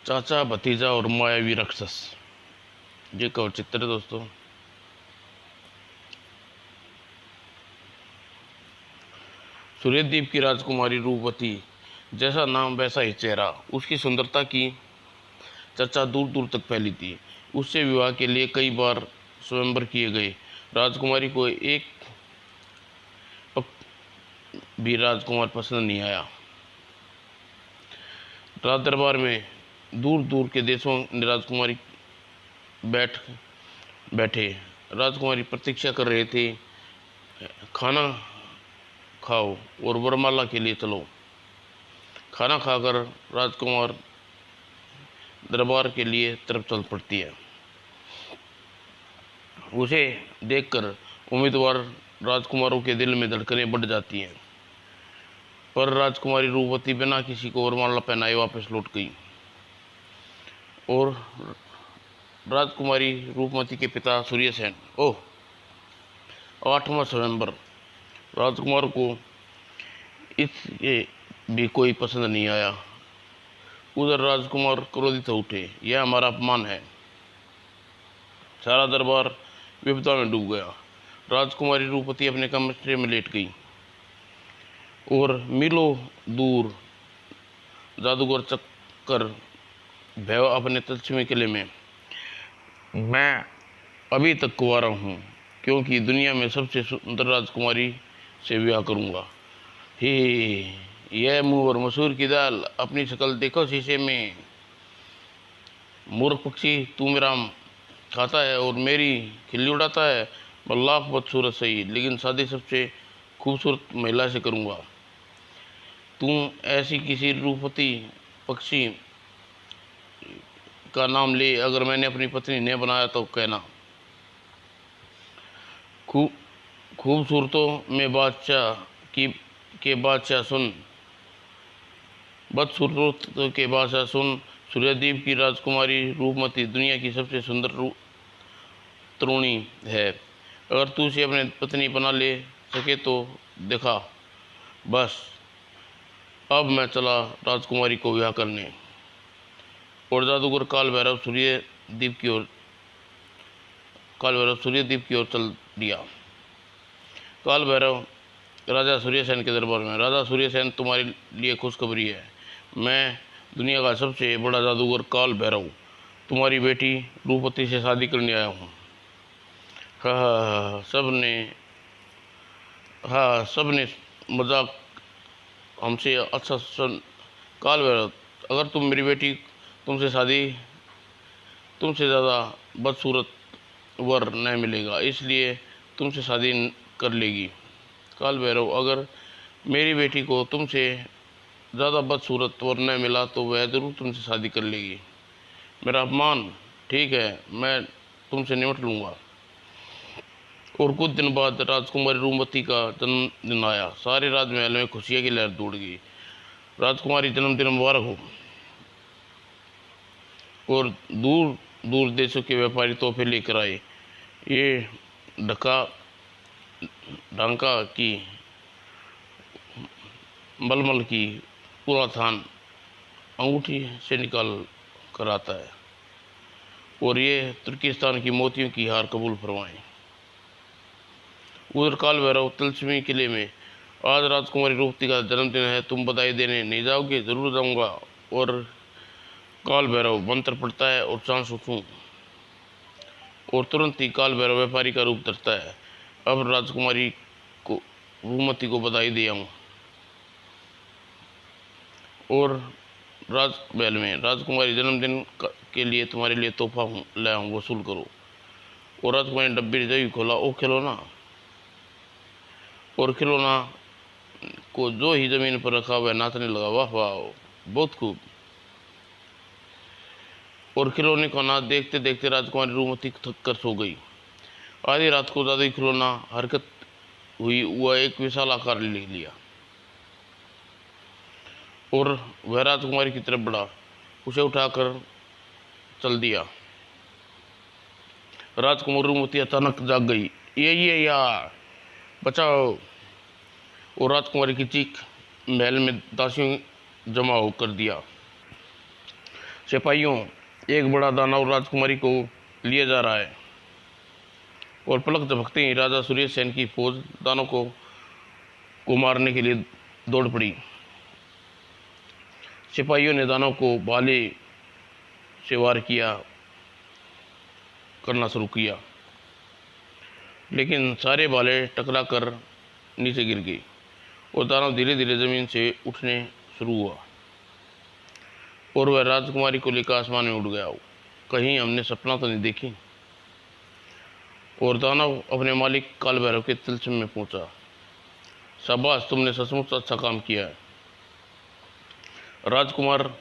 चाचा भतीजा और मायावी राक्षस, ये कवर चित्र है दोस्तों। सूर्यद्वीप की राजकुमारी रूपवती, जैसा नाम वैसा ही चेहरा। उसकी सुंदरता की चर्चा दूर दूर तक फैली थी। उससे विवाह के लिए कई बार स्वयंवर किए गए। राजकुमारी को एक भी राजकुमार पसंद नहीं आया। राज दरबार में दूर दूर के देशों में राजकुमारी बैठे राजकुमारी प्रतीक्षा कर रहे थे। खाना खाओ और वरमाला के लिए चलो। खाना खाकर राजकुमार दरबार के लिए तरफ चल पड़ती है। उसे देखकर उम्मीदवार राजकुमारों के दिल में धड़कनें बढ़ जाती हैं। पर राजकुमारी रूपवती बिना किसी को वरमाला पहनाए वापस लौट गई। और राजकुमारी रूपमती के पिता सूर्यसेन 8वां स्वयंवर। राजकुमार को इसके भी कोई पसंद नहीं आया। उधर राजकुमार क्रोधित हो उठे, यह हमारा अपमान है। सारा दरबार विपदा में डूब गया। राजकुमारी रूपवती अपने कमरे में लेट गई और मीलों दूर जादूगर चक्कर भैव अपने तत्समी किले में। मैं अभी तक कुंवारा हूँ, क्योंकि दुनिया में सबसे सुंदर राजकुमारी से विवाह करूँगा। हे, यह मुँह और मसूर की दाल, अपनी शक्ल देखो शीशे में। मूर्ख पक्षी, तू मेरा खाता है और मेरी खिल्ली उड़ाता है। लाख बदसूरत सही, लेकिन शादी सबसे खूबसूरत महिला से करूँगा। तू ऐसी किसी रूपवती पक्षी का नाम ले, अगर मैंने अपनी पत्नी ने बनाया तो कहना। खूबसूरतों में बादशाह के बादशाह सुन, बदसूरत के बादशाह सुन। सूर्यद्वीप की राजकुमारी रूपमती दुनिया की सबसे सुंदर तरुणी है। अगर तू उसे अपनी पत्नी बना ले सके तो देखा। बस अब मैं चला राजकुमारी को विवाह करने। और जादूगर काल भैरव सूर्यद्वीप की ओर चल दिया। काल भैरव राजा सूर्यसेन के दरबार में। राजा सूर्यसेन, तुम्हारे लिए खुशखबरी है। मैं दुनिया का सबसे बड़ा जादूगर काल भैरव तुम्हारी बेटी रूपवती से शादी करने आया हूँ। सबने मजाक हमसे अच्छा सुन। काल भैरव, अगर तुम मेरी बेटी तुमसे ज़्यादा बदसूरत वर न मिलेगा, इसलिए तुमसे शादी कर लेगी। काल भैरव, अगर मेरी बेटी को तुमसे ज़्यादा बदसूरत वर न मिला तो वह ज़रूर तुमसे शादी कर लेगी। मेरा अपमान, ठीक है, मैं तुमसे निपट लूँगा। और कुछ दिन बाद राजकुमारी रूपवती का जन्मदिन आया। सारे राजमहल में खुशियाँ की लहर दौड़ गई। राजकुमारी जन्मदिन मुबारक हो। और दूर दूर देशों के व्यापारी तोहफे लेकर आए। ये ढांका की, मलमल की पूरा थान अंगूठी से निकाल कर आता है। और ये तुर्किस्तान की मोतियों की हार कबूल फरमाएं। उधर काल भैरव तिलस्मी किले में। आज राजकुमारी रूपवती का जन्मदिन है, तुम बधाई देने नहीं जाओगे? जरूर जाऊंगा। और काल भैरव मंत्र पड़ता है और चांद सूखूं, और तुरंत ही काल भैरव व्यापारी का रूप धरता है। अब राजकुमारी को रूपमती को बधाई दे आऊँ। और राजमहल में, राजकुमारी जन्मदिन के लिए तुम्हारे लिए तोहफा लाया हूँ, वसूल करो। और राजकुमारी ने डब्बे जब खोला, ओ खिलौना। और खिलौना को जो ही जमीन पर रखा वह नाचने लगा। वाह वाह, बहुत खूब। और खिलौने का नाच देखते देखते राजकुमारी रूपमती थक कर सो गई। आधी रात को जादुई खिलौना हरकत हुई, वह एक विशाल आकार ले लिया और वह राजकुमारी की तरफ बढ़ा। उसे उठाकर चल दिया। राजकुमारी रूपमती अचानक जाग गई। ये यार, बचाओ। और राजकुमारी की चीख महल में दासियों जमा होकर दिया। सिपाहियों, एक बड़ा दानव राजकुमारी को लिए जा रहा है। और पलक झपकते ही राजा सूर्यसेन की फौज दानव को मारने के लिए दौड़ पड़ी। सिपाहियों ने दानव को भाले से वार करना शुरू किया, लेकिन सारे भाले टकरा कर नीचे गिर गए और दानव धीरे धीरे जमीन से उठने शुरू हुआ और वह राजकुमारी को लेकर आसमान में उड़ गया। कहीं हमने सपना तो नहीं देखी। और दानव अपने मालिक काल भैरव के तिलस्म में पहुंचा। शाबाश, तुमने सचमुच अच्छा काम किया है। राजकुमार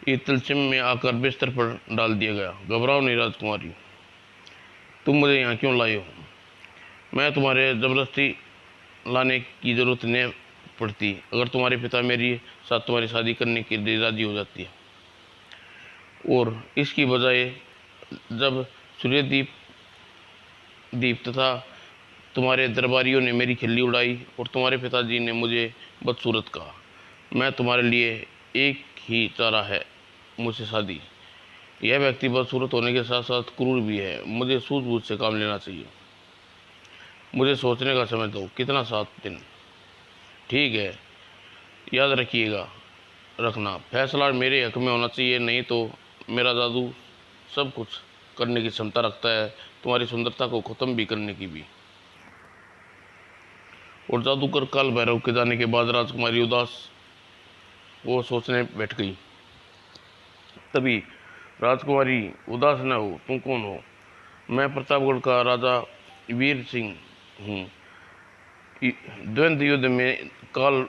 ये तिलस्म में आकर बिस्तर पर डाल दिया गया। घबराओ नहीं राजकुमारी, तुम मुझे यहाँ क्यों लाए हो? मैं तुम्हारे ज़बरदस्ती लाने की ज़रूरत नहीं पड़ती अगर तुम्हारे पिता मेरी साथ तुम्हारी शादी करने के लिए राज़ी हो जाती है। और इसकी बजाय जब सूर्यदीप तथा तुम्हारे दरबारियों ने मेरी खिल्ली उड़ाई और तुम्हारे पिताजी ने मुझे बदसूरत कहा, मैं तुम्हारे लिए एक ही चारा है, मुझसे शादी। यह व्यक्ति बदसूरत होने के साथ साथ क्रूर भी है। मुझे सूझबूझ से काम लेना चाहिए। मुझे सोचने का समय दो। कितना? 7 दिन। ठीक है, याद रखना फैसला मेरे हक में होना चाहिए, नहीं तो मेरा जादू सब कुछ करने की क्षमता रखता है, तुम्हारी सुंदरता को ख़त्म भी करने की भी। और जादूगर काल भैरव के जाने के बाद राजकुमारी उदास वो सोचने बैठ गई। तभी राजकुमारी, उदास न हो, तुम कौन हो? मैं प्रतापगढ़ का राजा वीर सिंह हूँ। द्वंद्व युद्ध में काल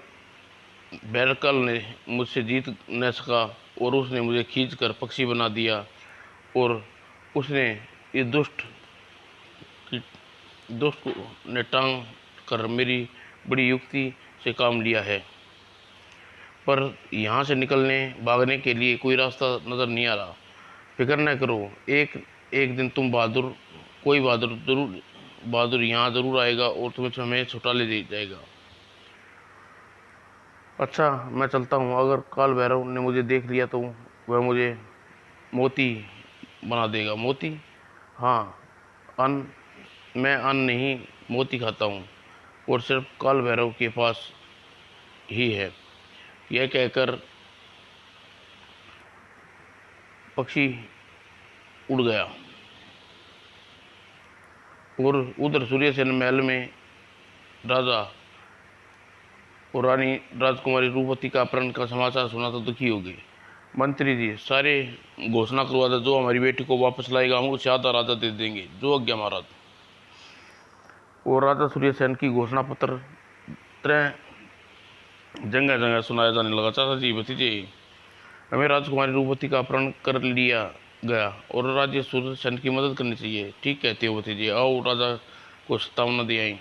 भैरव ने मुझसे जीत न सका और उसने मुझे खींचकर पक्षी बना दिया और उसने इस दुष्ट ने टांग कर मेरी बड़ी युक्ति से काम लिया है, पर यहाँ से भागने के लिए कोई रास्ता नज़र नहीं आ रहा। फिक्र न करो, एक दिन कोई बहादुर यहाँ ज़रूर आएगा और तुम्हें हमें छुटा ले जाएगा। अच्छा, मैं चलता हूँ। अगर काल भैरव ने मुझे देख लिया तो वह मुझे मोती बना देगा। मोती? हाँ, मैं अन्न नहीं, मोती खाता हूँ और सिर्फ काल भैरव के पास ही है। यह कहकर पक्षी उड़ गया और उधर सूर्यसेन महल में राजा और रानी राजकुमारी रूपवती का अपहरण का समाचार सुना तो दुखी हो गए। मंत्री जी, सारे घोषणा करवा दो, जो हमारी बेटी को वापस लाएगा हम उसे आधा राजा दे देंगे। जो आज्ञा महाराज। और राजा सूर्यसेन की घोषणा पत्र जगह जगह सुनाया जाने लगा। चाचा जी, भतीजे, हमें राजकुमारी रूपवती का अपहरण कर लिया गया और राज्य सूर्यसेन की मदद करनी चाहिए। ठीक कहते हो भतीजे, आओ राजा को सत्तावना दे आई।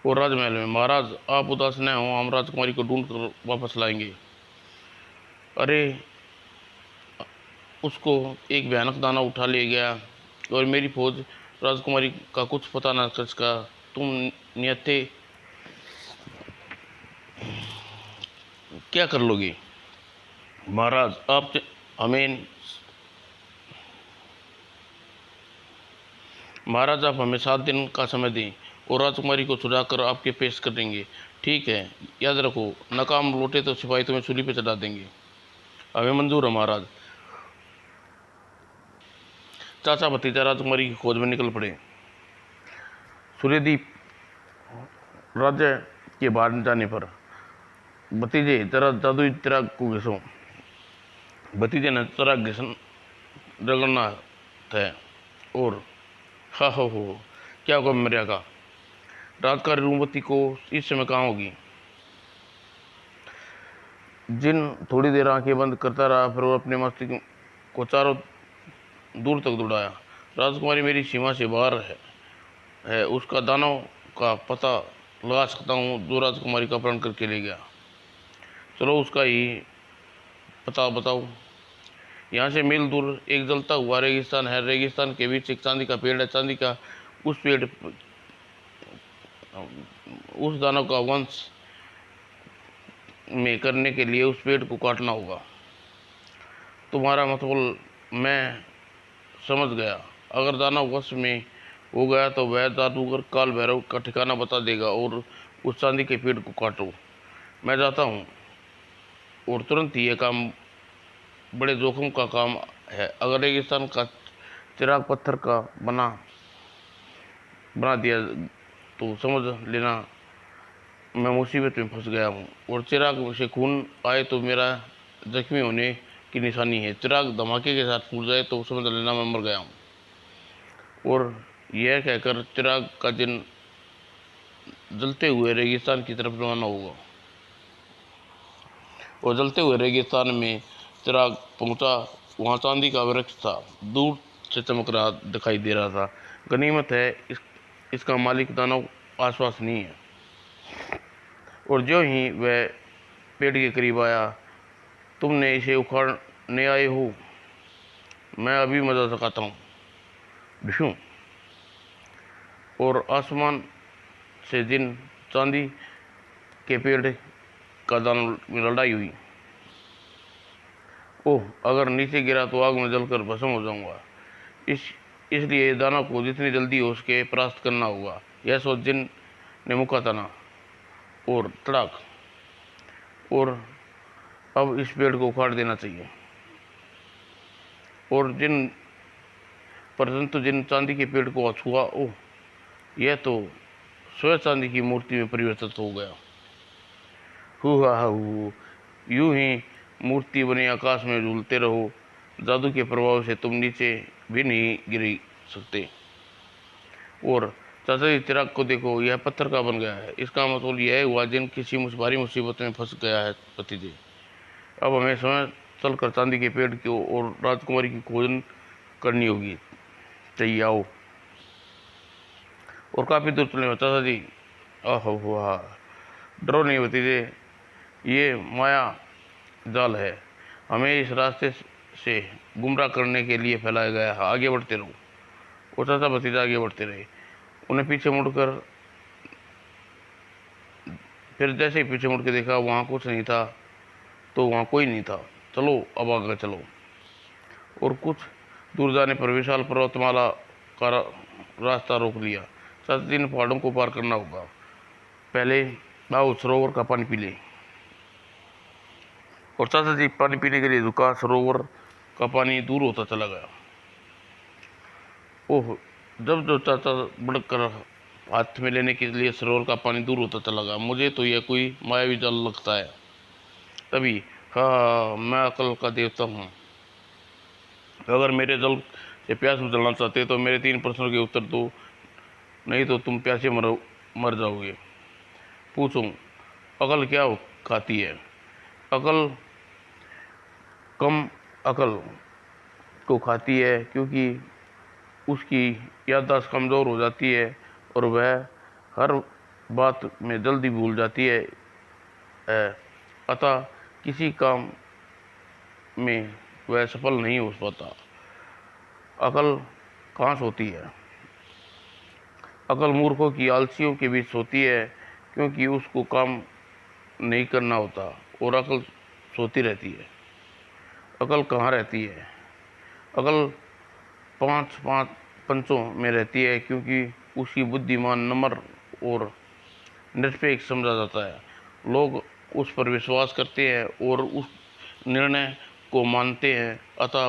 और राजमहल में, महाराज आप उदास न हो, हम राजकुमारी को ढूंढ कर वापस लाएंगे। अरे, उसको एक भयानक दाना उठा ले गया और मेरी फौज राजकुमारी का कुछ पता न कर सका। तुम नियते क्या कर लोगे? महाराज आप हमें 7 दिन का समय दें और राजकुमारी को छुड़ाकर आपके पेश कर देंगे। ठीक है, याद रखो, नाकाम लौटे तो सिपाही तुम्हें सूली पे चढ़ा देंगे। हमें मंजूर है महाराज। चाचा भतीजा राजकुमारी की खोज में निकल पड़े। सूर्यदीप राज्य के बाहर जाने पर, भतीजे जरा जादुई चिराग को घिसो। भतीजे ने चिराग रगड़ना था और हा हो, क्या होगा मेरे का? राजकुमारी रूपवती को इस समय कहाँ होगी? जिन थोड़ी देर आंखें बंद करता रहा, फिर वो अपने मस्तिष्क को चारों दूर तक दौड़ाया। राजकुमारी मेरी सीमा से बाहर है। उसका दानव का पता लगा सकता हूँ जो राजकुमारी का अपहरण करके ले गया। चलो उसका ही पता बताओ। यहाँ से मील दूर एक जलता हुआ रेगिस्तान है। रेगिस्तान के बीच एक चांदी का पेड़ है। चांदी का उस दानव का वंश में करने के लिए उस पेड़ को काटना होगा। तुम्हारा मतलब मैं समझ गया। अगर दानव वश में हो गया तो वह जादूगर काल भैरव का ठिकाना बता देगा और उस चांदी के पेड़ को काटो। मैं जाता हूँ। और तुरंत ही यह काम बड़े जोखिम का काम है। अगर रेगिस्तान का चिराग पत्थर का बना दिया तो समझ लेना मैं मुसीबत में फंस गया हूँ। और चिराग से खून आए तो मेरा जख्मी होने की निशानी है। चिराग धमाके के साथ फूट जाए तो समझ लेना मैं मर गया हूँ। और यह कहकर चिराग का दिन जलते हुए रेगिस्तान की तरफ रवाना हुआ। और जलते हुए रेगिस्तान में चिराग पहुंचा। वहां चांदी का वृक्ष था, दूर से चमक रहा दिखाई दे रहा था। गनीमत है, इसका मालिक दानव आसपास नहीं है। और जो ही वह पेड़ के करीब आया, तुमने इसे उखाड़ने आए हो? मैं अभी मजा सकाता हूँ विष्णु। और आसमान से दिन चांदी के पेड़ का दानव में लड़ाई हुई। ओह, अगर नीचे गिरा तो आग में जलकर भस्म हो जाऊंगा। इसलिए दानव को जितनी जल्दी हो उसके परास्त करना होगा। यह सोच जिन ने मुका तना और तड़ाक। और अब इस पेड़ को उखाड़ देना चाहिए। और परंतु जिन चांदी के पेड़ को छुआ, ओह, यह तो स्वयं चांदी की मूर्ति में परिवर्तित हो गया। हुआ यूं ही मूर्ति बने आकाश में झूलते रहो। जादू के प्रभाव से तुम नीचे भी नहीं गिर सकते। और चाचा जी, चिराग को देखो, यह पत्थर का बन गया है। इसका मतलब यह हुआ जिन किसी भारी मुसीबत में फंस गया है पति जी। अब हमें स्वयं चलकर चांदी के पेड़ की और राजकुमारी की खोज करनी होगी। चाहिए आओ। और काफी दूर चले चाचा जी। आहो हुआ, डरो नहीं भतीजे, ये माया जाल है, हमें इस रास्ते से गुमराह करने के लिए फैलाया गया है। आगे बढ़ते रहो। और चाचा भतीजा आगे बढ़ते रहे। उन्हें पीछे मुड़कर फिर जैसे ही पीछे मुड़ के देखा, वहाँ कुछ नहीं था तो वहाँ कोई नहीं था। चलो अब आगे चलो। और कुछ दूर जाने पर विशाल पर्वतमाला का रास्ता रोक लिया। चाचा जी ने पहाड़ों को पार करना होगा, पहले आओ सरोवर का पानी पी ले। और चाचा जी पानी पीने के लिए झुका। सरोवर का पानी दूर होता चला गया। ओह, जब जो चाचा बढ़कर हाथ में लेने के लिए सरोवर का पानी दूर होता चला गया, मुझे तो यह कोई मायावी जाल लगता है। तभी, हाँ, मैं अकल का देवता हूँ। अगर मेरे जल से प्यास बुझाना चाहते तो मेरे 3 प्रश्नों के उत्तर दो, नहीं तो तुम प्यासे मर जाओगे। पूछो, अकल क्या खाती है? अकल कम अकल को खाती है, क्योंकि उसकी याददाश्त कमज़ोर हो जाती है और वह हर बात में जल्दी भूल जाती है। अतः किसी काम में वह सफल नहीं हो पाता। अकल कहाँ सोती है? अकल मूर्खों की, आलसियों के बीच सोती है, क्योंकि उसको काम नहीं करना होता और अकल सोती रहती है। अकल कहाँ रहती है? अकल 5 पंचों में रहती है, क्योंकि उसकी बुद्धिमान, नम्र और निरपेक्ष समझा जाता है। लोग उस पर विश्वास करते हैं और उस निर्णय को मानते हैं। अतः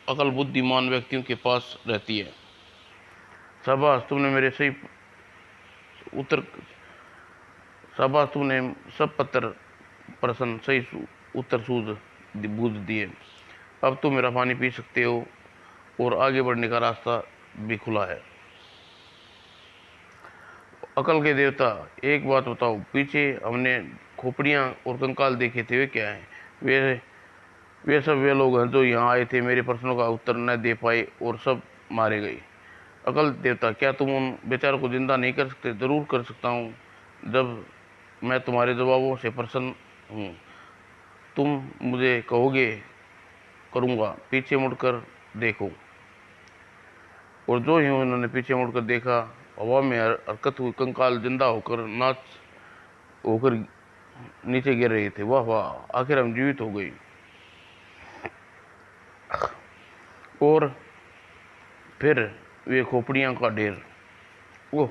अकल बुद्धिमान व्यक्तियों के पास रहती है। शाबाश, तुमने मेरे सही उत्तर शाबाश, तुमने सब प्रश्न सही उत्तर सूझ बूझ दिए। अब तुम मेरा पानी पी सकते हो और आगे बढ़ने का रास्ता भी खुला है। अकल के देवता, एक बात बताओ, पीछे हमने खोपड़ियाँ और कंकाल देखे थे, वे क्या हैं? वे सब वे लोग हैं जो यहाँ आए थे, मेरे प्रश्नों का उत्तर न दे पाए और सब मारे गए। अकल देवता, क्या तुम उन बेचारों को जिंदा नहीं कर सकते? जरूर कर सकता हूँ, जब मैं तुम्हारे जवाबों से प्रसन्न हूँ। तुम मुझे कहोगे, करूँगा। पीछे मुड़कर देखो। और जो ही उन्होंने पीछे मुड़कर देखा, हवा में हरकत हुई कंकाल जिंदा होकर नाच होकर नीचे गिर रहे थे। वाह वाह, आखिर हम जीवित हो गए। और फिर वे खोपड़ियाँ का ढेर। ओह,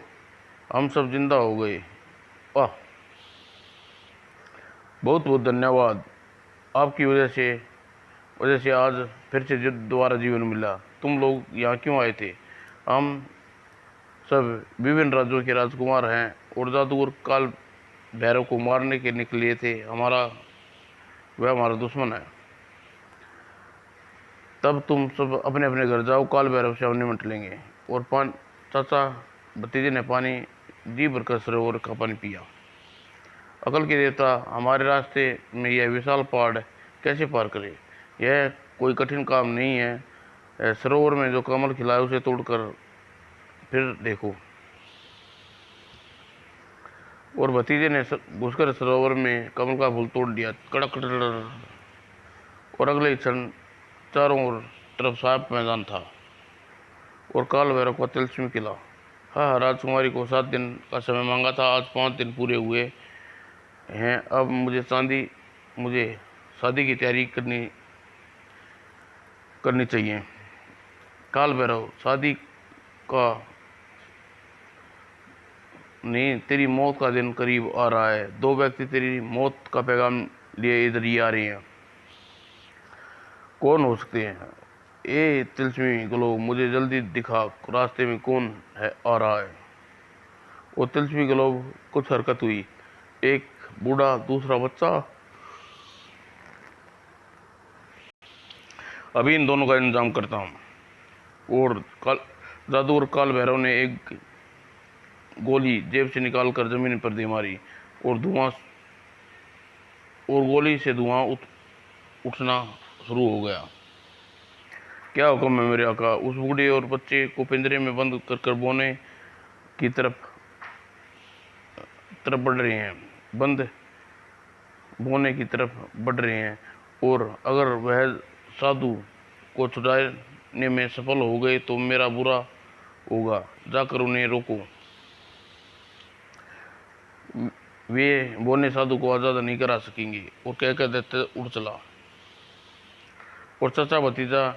हम सब जिंदा हो गए। वाह, बहुत बहुत धन्यवाद। आपकी वजह से आज फिर से दोबारा जीवन मिला। तुम लोग यहाँ क्यों आए थे? हम सब विभिन्न राज्यों के राजकुमार हैं और जादूगर काल भैरव को मारने के निकले थे। वह हमारा दुश्मन है। तब तुम सब अपने अपने घर जाओ, काल भैरव से हम निपट लेंगे। और चाचा भतीजे ने पानी जी भरकर सरोवर का पानी पिया। अकल के देवता, हमारे रास्ते में यह विशाल पहाड़ कैसे पार करें? यह कोई कठिन काम नहीं है। सरोवर में जो कमल खिला है उसे तोड़कर फिर देखो। और भतीजे ने घुसकर सरोवर में कमल का फूल तोड़ दिया। कड़क कड़क, और अगले क्षण चारों ओर तरफ साफ मैदान था और काल भैरव का तिलस्म खिला। हाँ, राजकुमारी को 7 दिन का समय मांगा था, आज 5 दिन पूरे हुए हैं। अब मुझे शादी की तैयारी करनी चाहिए। काल भैरव, शादी का नहीं, तेरी मौत का दिन करीब आ रहा है। 2 व्यक्ति तेरी मौत का पैगाम लिए इधर ही आ रहे हैं। कौन हो सकते हैं? ए तिलस्मी ग्लोब, मुझे जल्दी दिखा, रास्ते में कौन है आ रहा है? वो तिलस्मी ग्लोब कुछ हरकत हुई। एक बूढ़ा, दूसरा बच्चा। अभी इन दोनों का इंतजाम करता हूँ। और जादूगर काल भैरव ने एक गोली जेब से निकालकर जमीन पर दे मारी और गोली से धुआं उठना शुरू हो गया। क्या हुक्म है मेरे आका? उस बूढ़े और बच्चे को पिंजरे में बंद कर बोने की तरफ बढ़ रहे हैं। बोने की तरफ बढ़ रहे हैं। और अगर वह साधु को छुड़ाने में सफल हो गए तो मेरा बुरा होगा। जाकर उन्हें रोको। वे बोने साधु को आज़ाद नहीं करा सकेंगे। और कहकर देते उड़ चला। और चाचा भतीजा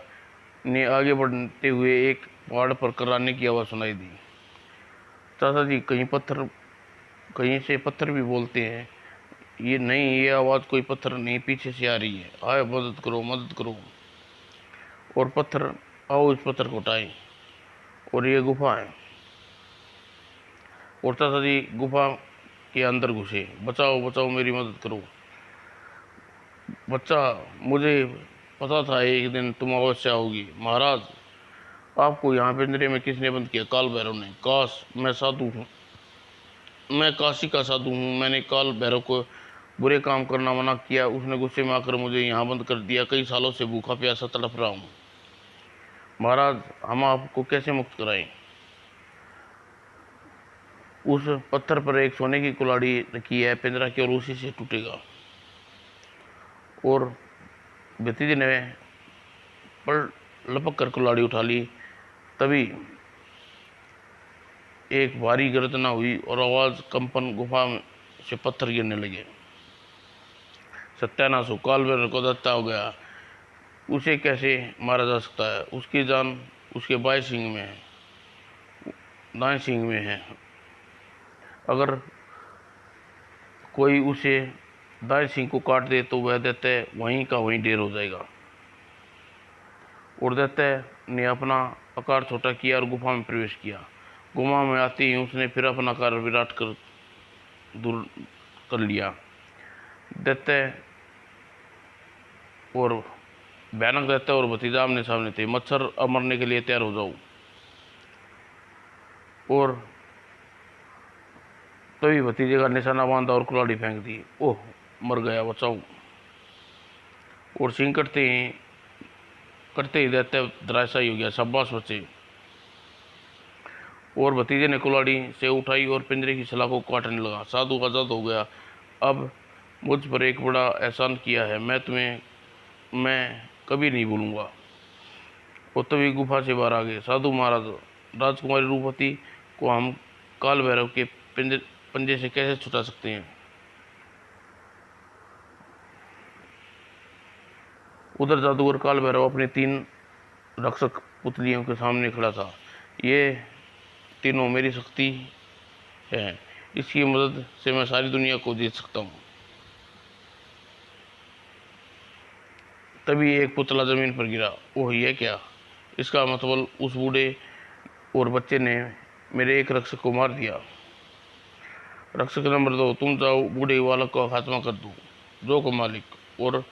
ने आगे बढ़ते हुए एक पहाड़ पर कराने की आवाज़ सुनाई दी। चाचा जी, कहीं से पत्थर भी बोलते हैं। ये नहीं, ये आवाज़ कोई पत्थर नहीं, पीछे से आ रही है। आए, मदद करो, मदद करो। और पत्थर, आओ इस पत्थर को उठाएं। और ये गुफा है। और चाचा जी गुफा के अंदर घुसे। बचाओ बचाओ, मेरी मदद करो। बच्चा, मुझे पता था एक दिन तुम अवश्य आओगी। महाराज, आपको यहाँ पिंजरे में किसने बंद किया? काल भैरव ने। काश मैं साधु हूँ, मैं काशी का साधु हूँ। मैंने काल भैरव को बुरे काम करना मना किया। उसने गुस्से में आकर मुझे यहाँ बंद कर दिया। कई सालों से भूखा प्यासा तड़प रहा हूँ। महाराज, हम आपको कैसे मुक्त कराएं? उस पत्थर पर एक सोने की कुल्हाड़ी रखी है, पिंजरा की, और उसी से टूटेगा। और भतीजे ने पर लपक कर कुल्हाड़ी उठा ली। तभी एक भारी गर्जना हुई और आवाज, कंपन, गुफा से पत्थर गिरने लगे। सत्यानाश हो, काल भैरव को दत्ता हो गया। उसे कैसे मारा जा सकता है? उसकी जान उसके बाएं सींग में है, दाएं सींग में है। अगर कोई उसे दाएं सींग को काट दे तो वह दैत्य वहीं का वहीं ढेर हो जाएगा। और दैत्य ने अपना आकार छोटा किया और गुफा में प्रवेश किया। गुफा में आते ही उसने फिर अपना आकार विराट कर दूर कर लिया। दैत्य और भयानक दैत्य और भतीजा आमने सामने थे। मच्छर, अब मरने के लिए तैयार हो जाओ। और तभी भतीजे का निशाना बांधा और कुल्हाड़ी फेंक दी। ओह, मर गया, बचाओ। और सिंह करते ही दैत्य धराशायी हो गया। शाबाश बच्चे। और भतीजे ने कुल्हाड़ी से उठाई और पिंजरे की सलाखों को काटने लगा। साधु आजाद हो गया। अब मुझ पर एक बड़ा एहसान किया है, मैं कभी नहीं भूलूंगा। और तभी गुफा से बाहर आ गए। साधु महाराज, राजकुमारी रूपवती को हम काल भैरव के पंजे से कैसे छुटा सकते हैं? उधर जादूगर काल भैरव अपने 3 रक्षक पुतलियों के सामने खड़ा था। ये तीनों मेरी शक्ति है, इसकी मदद से मैं सारी दुनिया को जीत सकता हूँ। तभी एक पुतला जमीन पर गिरा। ओह, ये क्या? इसका मतलब उस बूढ़े और बच्चे ने मेरे एक रक्षक को मार दिया। रक्षक नंबर 2, तुम जाओ बूढ़े बालक का खात्मा कर दो, जो को मालिक। और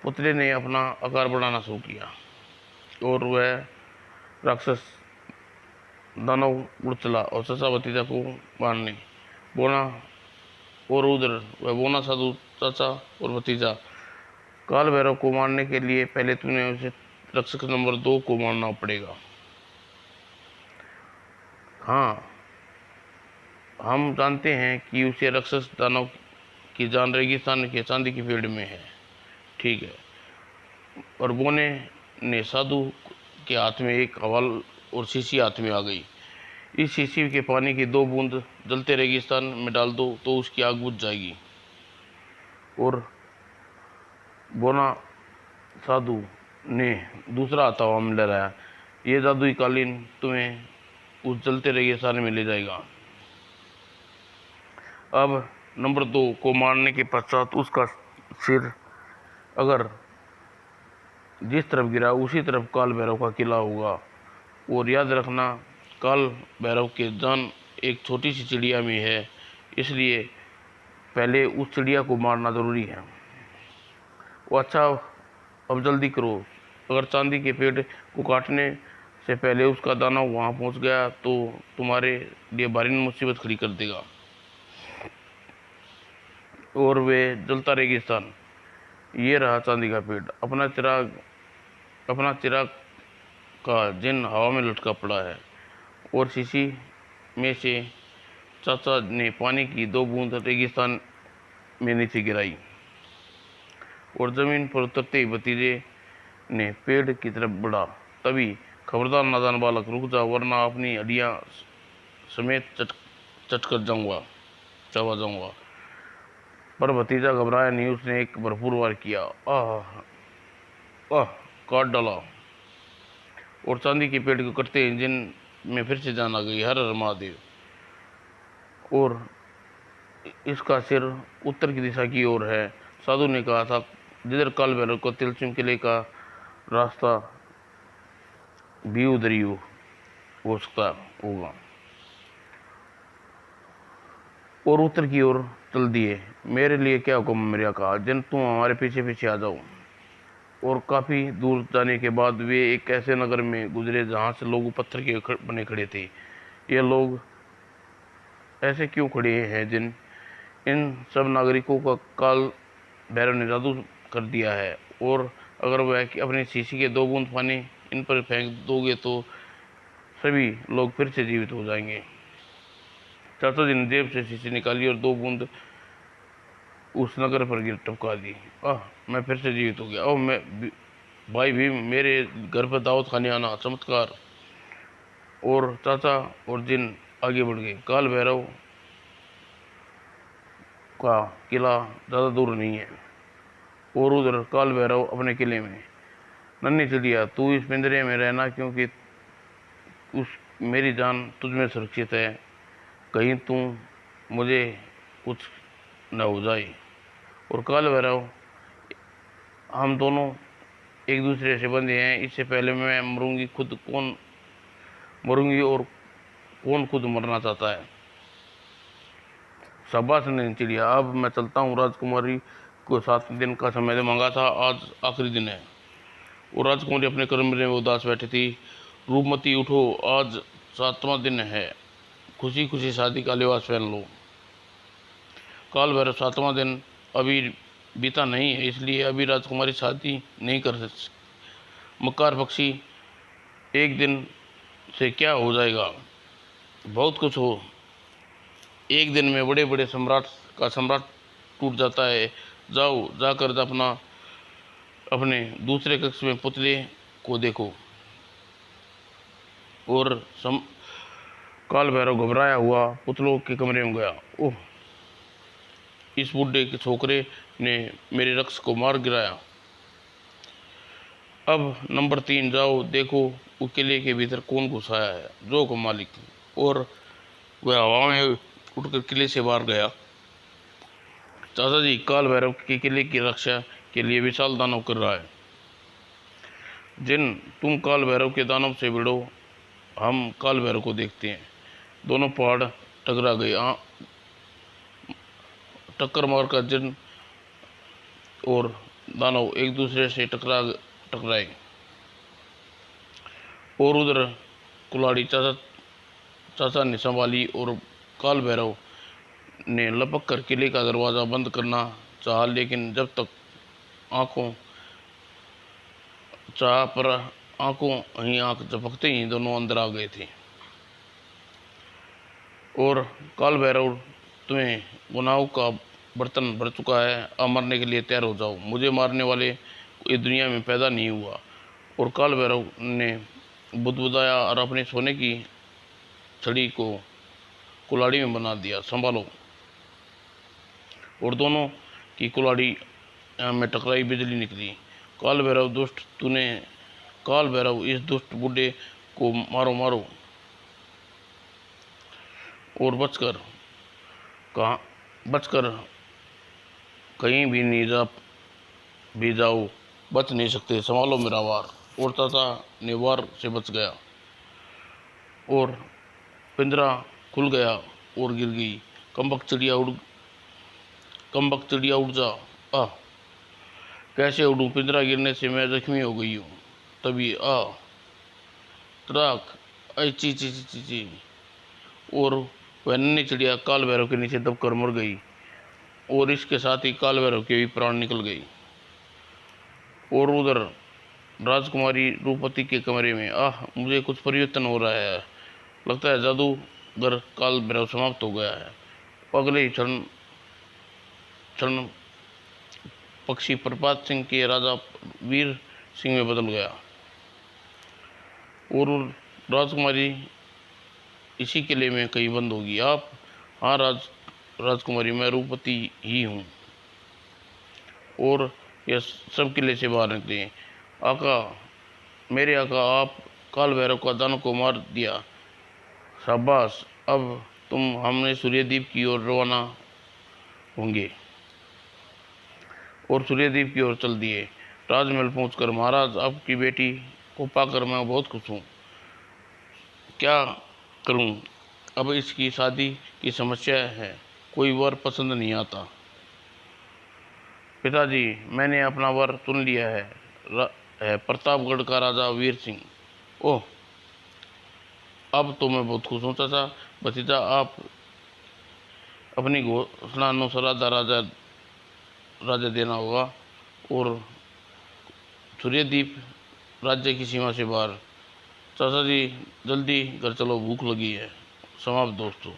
पुतले ने अपना आकार बढ़ाना शुरू किया और वह राक्षस दानव उड़ चला और चाचा भतीजा को मारने। बोना और उधर वह बोना साधु चाचा और भतीजा। काल भैरव को मारने के लिए पहले तुम्हें उसे रक्षक नंबर 2 को मारना पड़ेगा। हाँ, हम जानते हैं कि उसे राक्षस दानव की जान रेगिस्तान के चांदी की पेड़ में है। ठीक है। और बोने ने साधु के हाथ में एक हवाल और शीशी हाथ में आ गई। इस शीशी के पानी की 2 बूंद जलते रेगिस्तान में डाल दो तो उसकी आग बुझ जाएगी। और बोना साधु ने दूसरा हथौड़ा में लहराया। ये जादुई कालीन तुम्हें उस जलते रेगिस्तान में ले जाएगा। अब नंबर 2 को मारने के पश्चात उसका सिर अगर जिस तरफ गिरा उसी तरफ काल भैरव का किला होगा। और याद रखना, काल भैरव के जान एक छोटी सी चिड़िया में है, इसलिए पहले उस चिड़िया को मारना ज़रूरी है। वो अच्छा, अब जल्दी करो। अगर चांदी के पेड़ को काटने से पहले उसका दाना वहाँ पहुँच गया तो तुम्हारे लिए भारी मुसीबत खड़ी कर देगा। और वे जलता रेगिस्तान। ये रहा चांदी का पेड़, अपना चिराग का जिन हवा में लटका पड़ा है। और शीशी में से चाचा ने पानी की 2 बूंद रेगिस्तान में नीचे गिराई और जमीन पर उतरते ही भतीजे ने पेड़ की तरफ बढ़ा। तभी, खबरदार नादान बालक, रुक जा वरना अपनी हड्डियां समेत चट कर चबा जाऊंगा। पर भतीजा घबराया नहीं, उसने एक भरपूर वार किया। आह, काट डाला और चांदी के पेड़ को कटते इंजन में फिर से जान आ गई। हर हर महादेव। और इसका सिर उत्तर की दिशा की ओर है। साधु ने कहा था, जिधर काल भैरव को तिलचुम किले का रास्ता भी उधर ही हो सकता होगा। और उत्तर की ओर चल दिए। मेरे लिए क्या हुक्म मेरे आका, जिन तुम हमारे पीछे पीछे आ जाओ। और काफ़ी दूर जाने के बाद वे एक ऐसे नगर में गुजरे जहाँ से लोग पत्थर के बने खड़े थे। ये लोग ऐसे क्यों खड़े हैं? इन सब नागरिकों का काल भैरव ने जादू कर दिया है। और अगर वह अपनी शीशी के 2 बूंद पानी इन पर फेंक दोगे तो सभी लोग फिर से जीवित हो जाएंगे। चाचा जी ने जेब से शीशी निकाली और 2 बूंद उस नगर पर गिर टपका दी। मैं फिर से जीवित हो गया। भाई भी मेरे घर पर दावत खाने आना, चमत्कार। और चाचा और जिन आगे बढ़ गए। काल भैरव का किला ज़्यादा दूर नहीं है। और उधर काल भैरव अपने किले में। नन्ही चिड़िया, तू इस पिंजरे में रहना, क्योंकि मेरी जान तुझ में सुरक्षित है। कहीं तू मुझे कुछ न हो जाए। और काल भैरव, हम दोनों एक दूसरे से बंधे हैं। इससे पहले मैं मरूंगी और कौन खुद मरना चाहता है। शाबाश नन्ही चिड़िया, अब मैं चलता हूँ। राजकुमारी को 7 दिन का समय मांगा था, आज आखिरी दिन है। और राजकुमारी अपने कमरे में उदास बैठी थी। रूपमती, उठो, आज 7वां दिन है। खुशी खुशी शादी का लिबास पहन लो। काल भैरव, 7वां दिन अभी बीता नहीं है, इसलिए अभी राजकुमारी शादी नहीं कर सकती। मक्कार पक्षी, एक दिन से क्या हो जाएगा? बहुत कुछ हो। एक दिन में बड़े बड़े सम्राट टूट जाता है। जाओ, जाकर अपने दूसरे कक्ष में पुतले को देखो। और काल भैरव घबराया हुआ पुतलों के कमरे में गया। ओह, इस बुढ़े के छोकरे ने मेरे रक्स को मार गिराया। अब नंबर 3, जाओ देखो वो किले के भीतर कौन घुसाया है, जो को मालिक। और वह हवा में उड़कर किले से बाहर गया। चाचा जी, काल भैरव के किले की रक्षा के लिए विशाल दानव कर रहा है। जिन, तुम काल भैरव के दानव से भिड़ो, हम काल भैरव को देखते हैं। दोनों पहाड़ टकरा गए। टक्कर मारकर जिन और दानव एक दूसरे से टकराए। और उधर कुल्हाड़ी चाचा चाचा ने संभाली और काल भैरव ने लपक कर किले का दरवाज़ा बंद करना चाहा, लेकिन जब तक आंखों चाह पर आंखों ही आंख झपकते ही दोनों अंदर आ गए थे। और काल भैरव, तुम्हें गुनाहों का बर्तन भर चुका है, अब मरने के लिए तैयार हो जाओ। मुझे मारने वाले इस दुनिया में पैदा नहीं हुआ। और काल भैरव ने बुदबुदाया और अपने सोने की छड़ी को कुल्हाड़ी में बना दिया, संभालो। और दोनों की कुल्हाड़ी में टकराई, बिजली निकली। काल भैरव दुष्ट, काल भैरव, इस दुष्ट बूढ़े को मारो मारो। और बचकर कहीं भी नहीं भी जाओ, बच नहीं सकते, संभालो मेरा वार। और चाचा ने वार से बच गया और पिंजरा खुल गया और गिर गई। कम्बक चिड़िया उड़ जा। आ कैसे उड़ूं, पिंजरा गिरने से मैं जख्मी हो गई हूँ। तभी त्राक, आई ची ची ची ची ची। और वह नन्ही चिड़िया काल भैरव के नीचे दबकर मर गई। और इसके साथ ही काल भैरव के भी प्राण निकल गई। और उधर राजकुमारी रूपवती के कमरे में, मुझे कुछ परिवर्तन हो रहा है, लगता है जादूगर काल भैरव समाप्त हो गया है। अगले ही क्षण पक्षी प्रभात सिंह के राजा वीर सिंह में बदल गया। और राजकुमारी इसी किले में कहीं बंद होगी। आप? हाँ राजकुमारी, मैं रूपवती ही हूँ। और यह सब किले से बाहर निकले। आका, मेरे आका, आप काल भैरव का दानव को मार दिया, शाबाश। अब हमने सूर्यद्वीप की ओर रवाना होंगे। और सूर्यद्वीप की ओर चल दिए। राजमहल पहुंचकर, महाराज, आपकी बेटी को पाकर मैं बहुत खुश हूँ। क्या करूं, अब इसकी शादी की समस्या है, कोई वर पसंद नहीं आता। पिताजी, मैंने अपना वर चुन लिया है प्रतापगढ़ का राजा वीर सिंह। ओह, अब तो मैं बहुत खुश हूँ चाचा। भतीजा, आप अपनी घोषणा अनुसार राजा देना होगा। और सूर्यद्वीप राज्य की सीमा से बाहर। चाचा जी, जल्दी घर चलो, भूख लगी है। समाप्त दोस्तों।